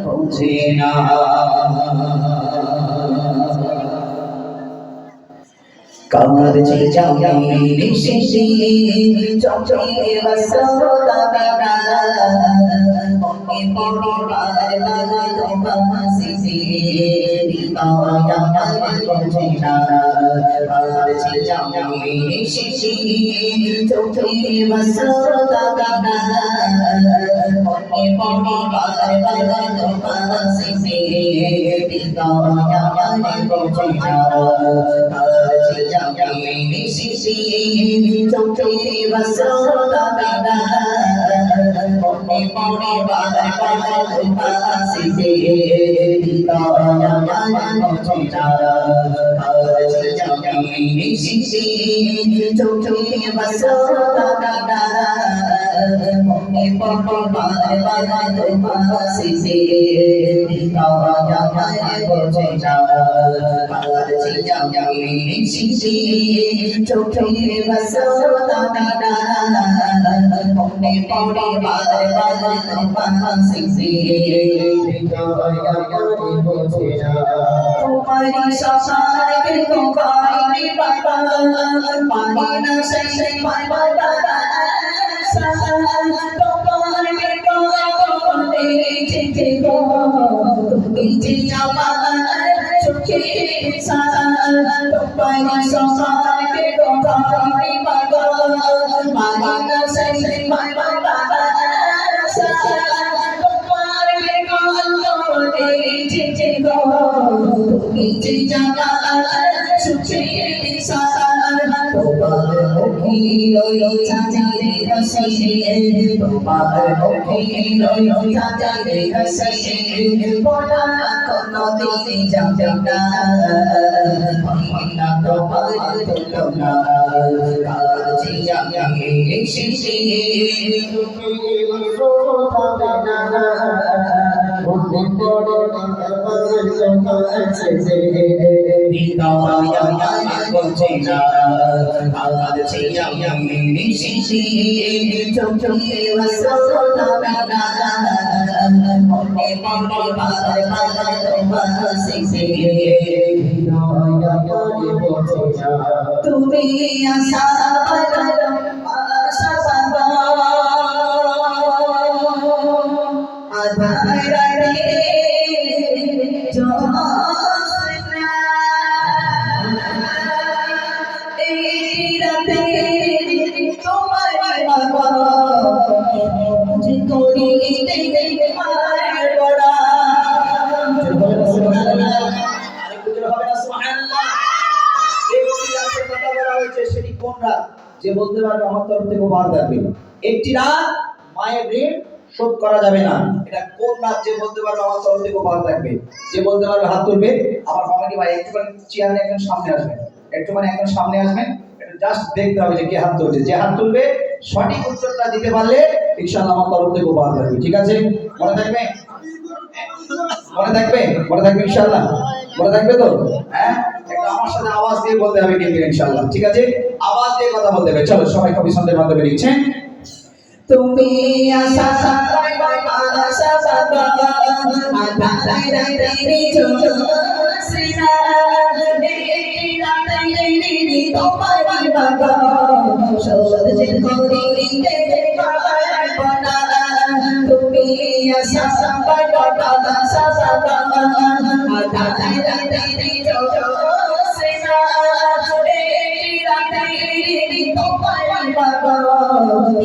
পৌঁছে না কাঁদছে চাঁদনি নিশিশি চোখে বসতা বিনা মনে পড়ে বারবার তোমার সিসি দিবায়া পৌঁছে না কাঁদছে চাঁদনি নিশিশি চোখে বসতা বিনা মনে পড়ে বারবার তোমার সিসি দিবায়া পৌঁছে না কাঁদছে চাঁদনি শিশি চোখে বসতা বিনা মনে পড়ে বারবার তোমার সিসি দিবায়া পৌঁছে না কাঁদছে চাঁদনি শিশি চোখে বসতা বিনা মনে পড়ে বারবার তোমার সিসি দিবায়া পৌঁছে না কাঁদছে চাঁদনি শিশি চোখে বসতা বিনা মনে পড়ে বারবার তোমার সিসি দিবায়া পৌঁছে না তোমারি সসার কে কোকাই বাবা পানি না সেই বাবা তোমার কে কোকাই চিঠি গো তুমি যে আমার চোখে তোমারি সসার কে কোকাই বাবা পানি না সেই বাবা তোমার কে কোকাই চিঠি গো তুমি যে আমার চোখে তোমার মুখে লইলো চাঁদের হাসি তোমার মুখে লইলো চাঁদের হাসি বলা কোনো দিন যাবে না মহিনা তোমার তুলনা কাছে যাবে শিশি মনে পড়ে দিবায়া পৌঁছে না কাঁদছে চাঁদনি শিশি চোখে বসতা বিনা মনে পড়ে বারবার তোমার সিসি দিবায়া পৌঁছে না তুমি আশা বাদল আশা বাবা আধারে যে বলতে পারবে আমার তরফ থেকে উপহার থাকবে একটি রাত মায়ের ঋণ শোধ করা যাবে না এটা কোন রাত যে বলতে পারবে আমার তরফ থেকে উপহার থাকবে যে বলতে পারবে হাত তুলবে আমার কমিটি ভাই একটুখানি চেয়ারে একজন সামনে আসবেন একটুখানি একজন সামনে আসবেন এটা জাস্ট দেখতে হবে যে কে হাত তুলছে যে হাত তুলবে সঠিক উত্তরটা দিতে পারলে ইনশাআল্লাহ আমার তরফ থেকে উপহার থাকবে ঠিক আছে মনে থাকবে মনে থাকবে মনে থাকবে ইনশাআল্লাহ মনে থাকবে তো হ্যাঁ একটু আমার সাথে আওয়াজ দিয়ে বলতে হবে কিন্তু ইনশাআল্লাহ ঠিক আছে আওয়াজ দিয়ে কথা বলতে হবে চলো সবাই কবি সন্ধ্যের মাধ্যমে লিখছেন তুমি আশা সাকাই বাবা আশা বাবা আধা রাই রাই রে চলো শ্রীনা রে রাই রে তোমার বাবা সহজ করি রে বাবা তুমি আশা সাকাই বাবা আশা বাবা আধা রাই রাই রে চলো শ্রীনা রে রাই রে তোমার বাবা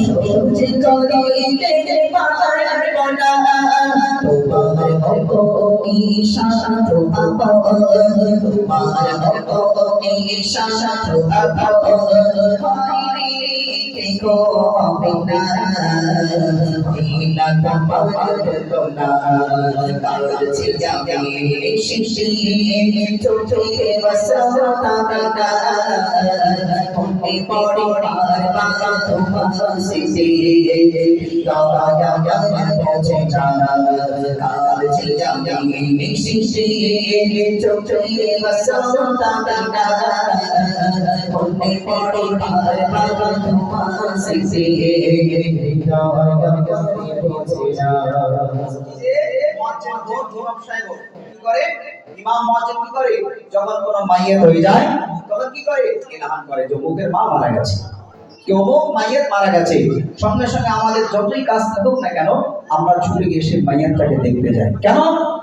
সহজ করিতে পারব না তোমার মতো ঈশাত আপন তোমার মতো ঈশাত আপন হইতে কো বিনা বিনা তোমার তোলা কাছে যাবে শিশি চোখে বসতা বিনা মনে পড়ে বারবার তোমার সিসি দিবায়া পৌঁছে না কাঁদছে চাঁদনি শিশি চোখে বসন্তা বিনা মনে পড়ে বারবার তোমার শিশি ইমাম মুয়াজ্জিন কি করে যখন কোনো মাইয়াত হয়ে যায় তখন কি করে এলান করে যে অমুকের মা মারা গেছে কি অমুক মাইয়াত মারা গেছে সঙ্গে সঙ্গে আমাদের যতই কাজ থাকুক না কেন আমরা ছুটে গিয়ে সেই মাইয়াতটাকে দেখতে যাই কেন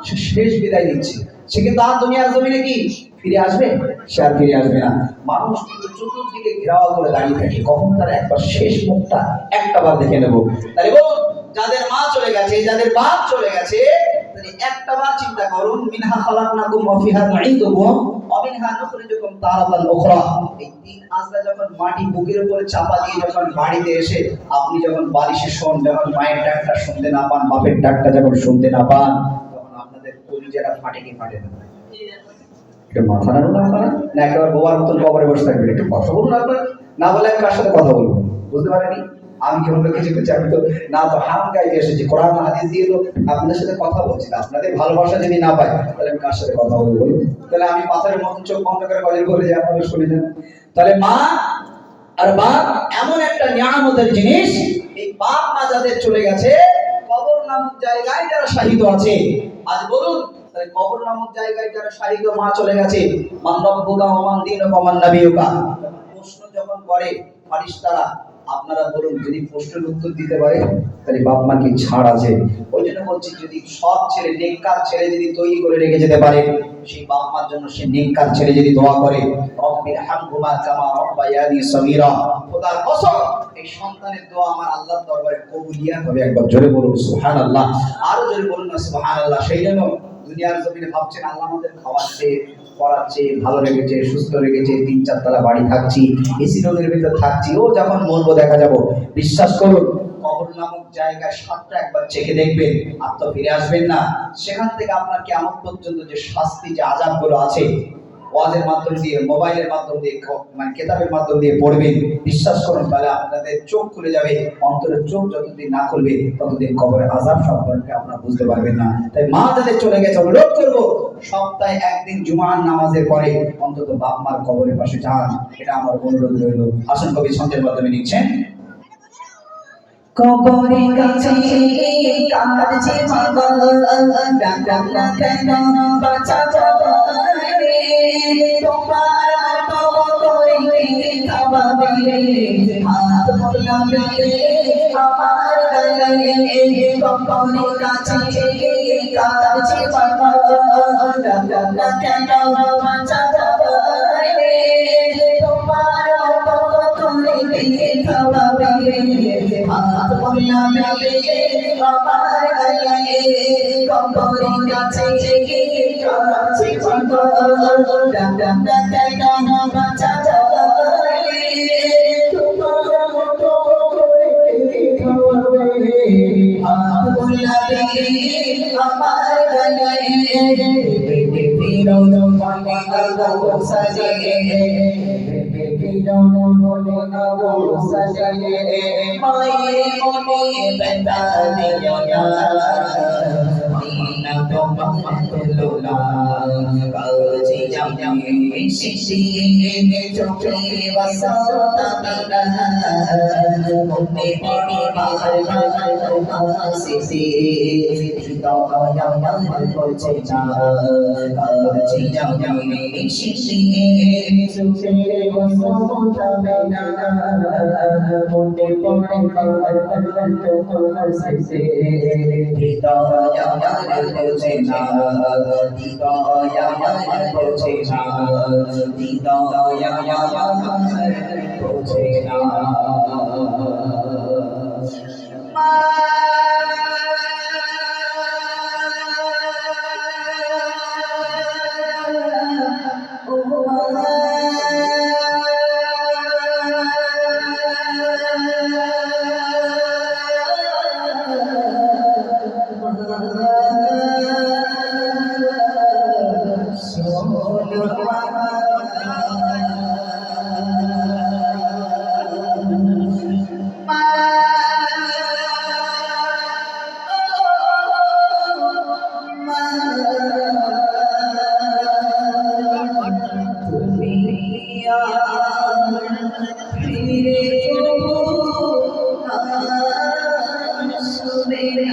সে শেষ বিদায় দিচ্ছে সে কিন্তু আর দুনিয়ার জমিনে কি ফিরে আসবে সে আর ফিরে আসবে না মানুষ কিন্তু চতুর্দিকে ঘেরাও করে দাঁড়িয়ে থাকে কখন তার একবার শেষ মুখটা একটাবার দেখে নেব তাহলে বলুন যাদের মা চলে গেছে যাদের বাপ চলে গেছে একটাবার চিন্তা করুন মিনহা খালাকনাকুম ওয়া ফিহা নুঈদুকুম ওয়া মিনহা নুখরিজুকুম তারাতান উখরা এই তিন আজরা যখন মাটি বুকের উপরে চাপা দিয়ে যখন বাড়িতে এসে আপনি যখন বালিশে শোন যখন মায়ের ডাকটা শুনতে না পান বাপের ডাকটা যখন শুনতে না পান তখন আপনাদের কলিজাটা ফাটে কি ফাটে না একটু মাথা নাড়ুন আপনারা না একেবারে বোবার মতন কবরে বসে থাকবেন একটু কথা বলুন আপনারা না বলে আমি কার সাথে কথা বলবো বুঝতে পারেনি আমি কি অন্য কিছু করছি আমি তো না তো হাম গাইতে এসেছি কোরআন হাদিস দিয়ে তো আপনাদের সাথে কথা বলছি না আপনাদের ভালোবাসা যদি না পাই তাহলে আমি কার সাথে কথা বলবো তাহলে আমি পাথরের মতন চোখ বন্ধ করে গজল করে যে আপনারা শুনে যান তাহলে মা আর বাপ এমন একটা নিয়ামতের জিনিস এই বাপ মা যাদের চলে গেছে কবর নামক জায়গায় যারা শাহিদ আছে আজ বলুন তাহলে কবর নামক জায়গায় যারা শাহিদ মা চলে গেছে মান রব্বুকা ওয়া মান দীনুকা ওয়া মান নাবিয়ুকা প্রশ্ন যখন করে ফেরেশতারা আপনারা বলুন যদি প্রশ্নের উত্তর দিতে পারে তাহলে বাপ মা কি ছাড় আছে ওই জন্য বলছি যদি সৎ ছেলে নেককার ছেলে যদি তৈরি করে রেখে যেতে পারে সেই বাপ মার জন্য সে নেককার ছেলে যদি দোয়া করে রব্বির হামহুমা কামা রাব্বায়ানি সগীরা খোদার কসম এই সন্তানের দোয়া আমার আল্লাহর দরবারে কবুলিয়াত হবে একবার জোরে বলুন সুবহানাল্লাহ আরো জোরে বলুন না সুবহানাল্লাহ সেই জন্য দুনিয়ার জমিনে ভাবছেন আল্লাহ আমাদের খাওয়াচ্ছে পড়াচ্ছে ভালো রেখেছে সুস্থ রেখেছে 3-4 তলা বাড়ি থাকছি এসি রুমের ভিতর থাকছি ও যখন মরবো দেখা যাব বিশ্বাস করুন কবর নামক জায়গায় সাতটা একবার চেখে দেখবেন আর তো ফিরে আসবেন না সেখান থেকে আপনার কিয়ামত পর্যন্ত যে শাস্তি যে আযাবগুলো আছে ওয়াজের মাধ্যম দিয়ে মোবাইলের মাধ্যম দিয়ে মানে কিতাবের মাধ্যম দিয়ে পড়বেন বিশ্বাস করুন তাহলে আপনাদের চোখ খুলে যাবে অন্তরের চোখ যতদিন না খুলবে ততদিন কবরের আযাব সম্পর্কে আপনারা বুঝতে পারবেন না তাই মা যাদের চলে গেছে অনুরোধ করব সপ্তাহে একদিন জুমার নামাজের পরে অন্তত বাপ মার কবরের পাশে যান এটা আমার অনুরোধ রইল আসুন কবি ছন্দের মাধ্যমে নিচ্ছেন কবরে কাছে কাছে পাগল ডাক না কেন বাঁচা যাবে তোমার তো করে খাওয়াবে হাত মোলাবে আমার গলায় কবরে কাছে কাছে পাগল ডাক না কেন বাঁচা যাবে তোমার তো করে খাওয়াবে হাত মোলাবে আমার গলায় কবরে কাছে কাছে পাগল ডাক না কেন বাঁচা যাবে তোমার তো করে খাওয়াবে হাত মোলাবে আমার গলায় ফিরো পানি গো সাজে মায়ের মনে ব্যথা দিও না মদিনা তোমার লোলা কাছে যাবে শিশি চোখে বসন্তা বিনা মনে পড়ে বারবার শিশি হৃদয় আমার বলছে না কাছে যাবে শিশি চোখে বসন্তা বিনা মনে পড়ে বারবার তোমার শিশি হৃদয় আমার বলছে না হৃদয় আমার বলছে না হৃদয় আমার বলছে না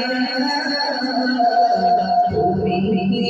তুমি ফিরে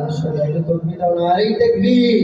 আসবে না তকবীর দাও, নারী তাকবীর।